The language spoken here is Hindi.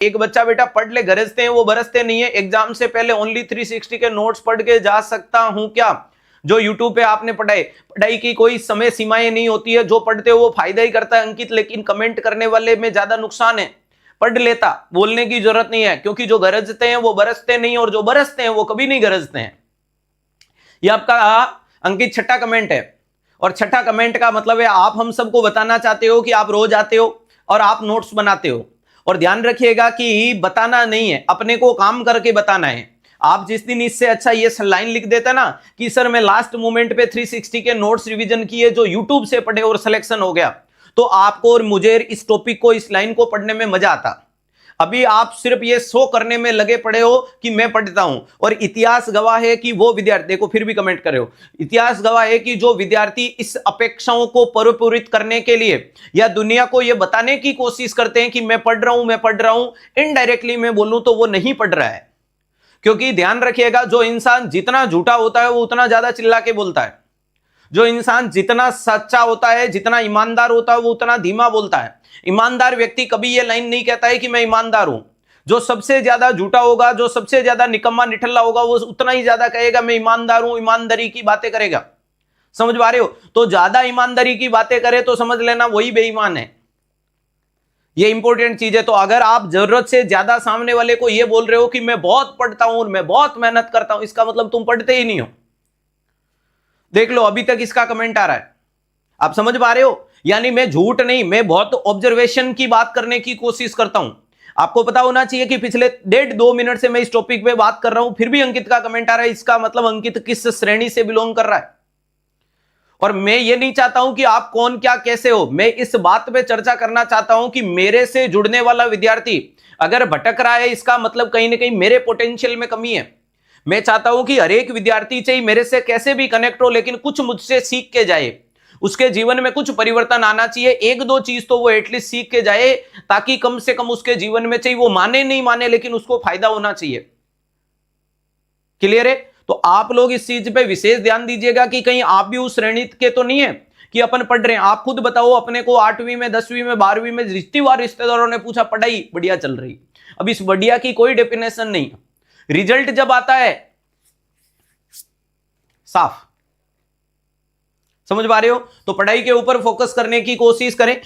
एक बच्चा बेटा पढ़ ले, गरजते हैं वो बरसते नहीं है, एग्जाम से पहले ओनली 360 के नोट्स पढ़ के जा सकता हूं क्या? जो यूट्यूब पे आपने पढ़ाई की कोई समय सीमाएं नहीं होती है, जो पढ़ते हो वो फायदा ही करता है अंकित, लेकिन कमेंट करने वाले में ज्यादा नुकसान है। पढ़ लेता, बोलने की जरूरत नहीं है, क्योंकि जो गरजते हैं वो बरसते नहीं, और जो बरसते हैं वो कभी नहीं गरजते हैं। ये आपका अंकित छठा कमेंट है, और छठा कमेंट का मतलब है आप हम सबको बताना चाहते हो कि आप रोज आते हो और आप नोट्स बनाते हो, और ध्यान रखिएगा कि बताना नहीं है, अपने को काम करके बताना है। आप जिस दिन इससे अच्छा ये लाइन लिख देते ना कि सर मैं लास्ट मोमेंट पे 360 के नोट्स रिवीजन किए जो यूट्यूब से पढ़े और सिलेक्शन हो गया, तो आपको और मुझे इस टॉपिक को, इस लाइन को पढ़ने में मजा आता। अभी आप सिर्फ ये शो करने में लगे पड़े हो कि मैं पढ़ता हूं, और इतिहास गवाह है कि वो विद्यार्थी, देखो फिर भी कमेंट करे हो, इतिहास गवाह है कि जो विद्यार्थी इस अपेक्षाओं को परिपूरित करने के लिए या दुनिया को ये बताने की कोशिश करते हैं कि मैं पढ़ रहा हूं, मैं पढ़ रहा हूं, इनडायरेक्टली मैं बोलूं तो वो नहीं पढ़ रहा है। क्योंकि ध्यान रखिएगा, जो इंसान जितना झूठा होता है वो उतना ज्यादा चिल्ला के बोलता है, जो इंसान जितना सच्चा होता है, जितना ईमानदार होता है, वो उतना धीमा बोलता है। ईमानदार व्यक्ति कभी ये लाइन नहीं कहता है कि मैं ईमानदार हूं। जो सबसे ज्यादा झूठा होगा, जो सबसे ज्यादा निकम्मा निठल्ला होगा, वो उतना ही ज्यादा कहेगा मैं ईमानदार हूं, ईमानदारी की बातें करेगा। समझ पा रहे हो? तो ज्यादा ईमानदारी की बातें करे तो समझ लेना वही बेईमान है। ये इंपॉर्टेंट चीज है। तो अगर आप जरूरत से ज्यादा सामने वाले को ये बोल रहे हो कि मैं बहुत पढ़ता हूं और मैं बहुत मेहनत करता हूं, इसका मतलब तुम पढ़ते ही नहीं हो। देख लो अभी तक इसका कमेंट आ रहा है, आप समझ पा रहे हो? यानी मैं झूठ नहीं, मैं बहुत ऑब्जर्वेशन की बात करने की कोशिश करता हूं। आपको पता होना चाहिए कि पिछले 1.5-2 मिनट से मैं इस टॉपिक पे बात कर रहा हूं, फिर भी अंकित का कमेंट आ रहा है, इसका मतलब अंकित किस श्रेणी से बिलोंग कर रहा है। और मैं ये नहीं चाहता हूं कि आप कौन क्या कैसे हो, मैं इस बात पे चर्चा करना चाहता हूं कि मेरे से जुड़ने वाला विद्यार्थी अगर भटक रहा है, इसका मतलब कहीं ना कहीं मेरे पोटेंशियल में कमी है। मैं चाहता हूं कि हर एक विद्यार्थी चाहे मेरे से कैसे भी कनेक्ट हो, लेकिन कुछ मुझसे सीख के जाए, उसके जीवन में कुछ परिवर्तन आना चाहिए। 1-2 चीज तो वो एटलीस्ट सीख के जाए, ताकि कम से कम उसके जीवन में, चाहिए वो माने नहीं माने, लेकिन उसको फायदा होना चाहिए। क्लियर है? तो आप लोग इस चीज पे विशेष ध्यान दीजिएगा कि कहीं आप भी उस श्रेणी के तो नहीं है कि अपन पढ़ रहे हैं। आप खुद बताओ अपने को, 8वीं में, 10वीं में, 12वीं में जितनी बार रिश्तेदारों ने पूछा पढ़ाई बढ़िया चल रही, अब इस बढ़िया की कोई डेफिनेशन नहीं। रिजल्ट जब आता है साफ। समझ पा रहे हो? तो पढ़ाई के ऊपर फोकस करने की कोशिश करें।